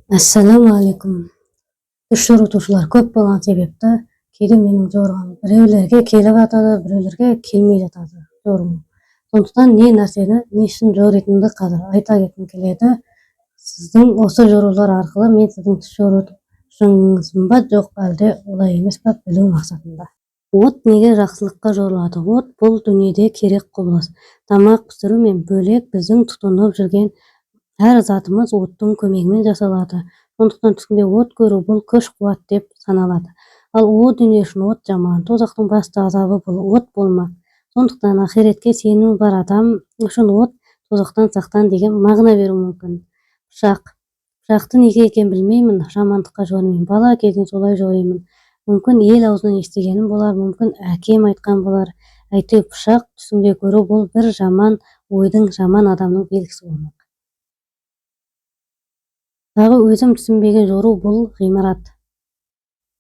Assalamu alaikum. Түш жорутушулар көп болгон себепти кээде менин жорган бирөөлөргө келип атады, бирөөлөргө келмей жатады жорумум. Сондуктан не нерсени эмне үчүн жоритынымды азыр айта кетким келет. Сиздин осы жорулар аркылуу мен сиздин түш жорушуңузбу жок әлде улай эмеспи билүү максатында. От неге жакшылыкка жорулат? От бул дүйнөдө керек кубулус. Тамак пышыруу менен бөлек биздин тутунуп жүргөн ар затымыз оттун көмөгү менен жасалат. Сондуктан түшүндө от көрүү бул күч кубат деп саналат. Ал о дүйнө үчүн от жаман, тозактын башты азабы бул от болмак. Сондуктан ахиретке сеними бар адам ушул от тозактан сактан деген мағына берүү мүмкүн. Пышактын неге экенин билбеймин, жамандыкка жоримин. Бала кезинен солай жоримин. Мүмкүн эл аузунан эстегеним болар, мүмкүн акем айткан болар. Әйтеуір пышак түсүңдө көрүү бул бир жаман ойдун, жаман адамдын белгиси болмок. Дагы өзүм түшүнбөгөн жоруу бул гыймарат.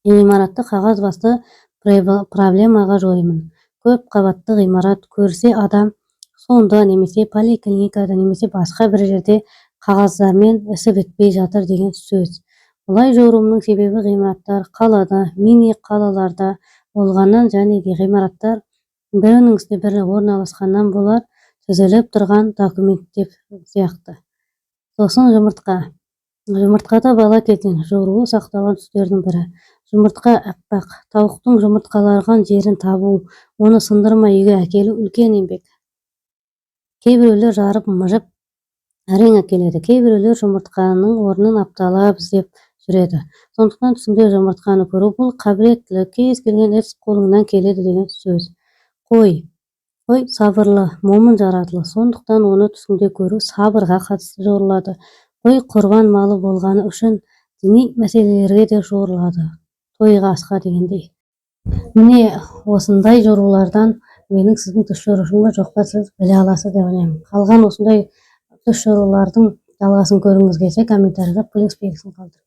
Гыймаратты кагаз басты проблемага жоримин. Көп кабаттуу гыймарат көрсө адам сонда немесе поликлиникада немесе башка бир жерде кагаздар менен иши бүтпөй жатыр деген сөз. Булай жоруумдун себеби гыймараттар калаада, мини калаларда болгонун жана гыймараттар бирөөнүн үстүнө бири орналашкандан булар түзүлүп турган документтер сыяктуу. Сосын жумуртка. Жумурткада бала кезинен жоруу сакталган түстөрдүн бири. Жумуртка аппак. Табуктун жумурткаланган жерин табуу, оны сындырмай үйгө әкелүү үлкен эмгек. Кээ бирөөлөр жарып мыжып арең әкеледі. Кээ бирөөлөр жумуртканын орнун апталап издеп жүрөдү. Сондуктан түшүндө жумуртканы көрүү бул кабилеттүүлүк, кез келген іс колуңдан келеді деген сөз. Кой сабырлы, момун жаратылыш. Сондуктан оны түшүндө көрүү сабырга катыштуу жорулады. Кой курбан малы болгону үчүн диний маселелерге де жорулады. Тойга ашка дегендей. Міне осындай жорулардан менің сіздің түш жорушуңда жоқ па сіз біле аласыз деп ойлаймын. Қалған осындай түш жорулардың жалғасын көргіңіз келсе комментарийға плюс белгісін қалдырыңыз.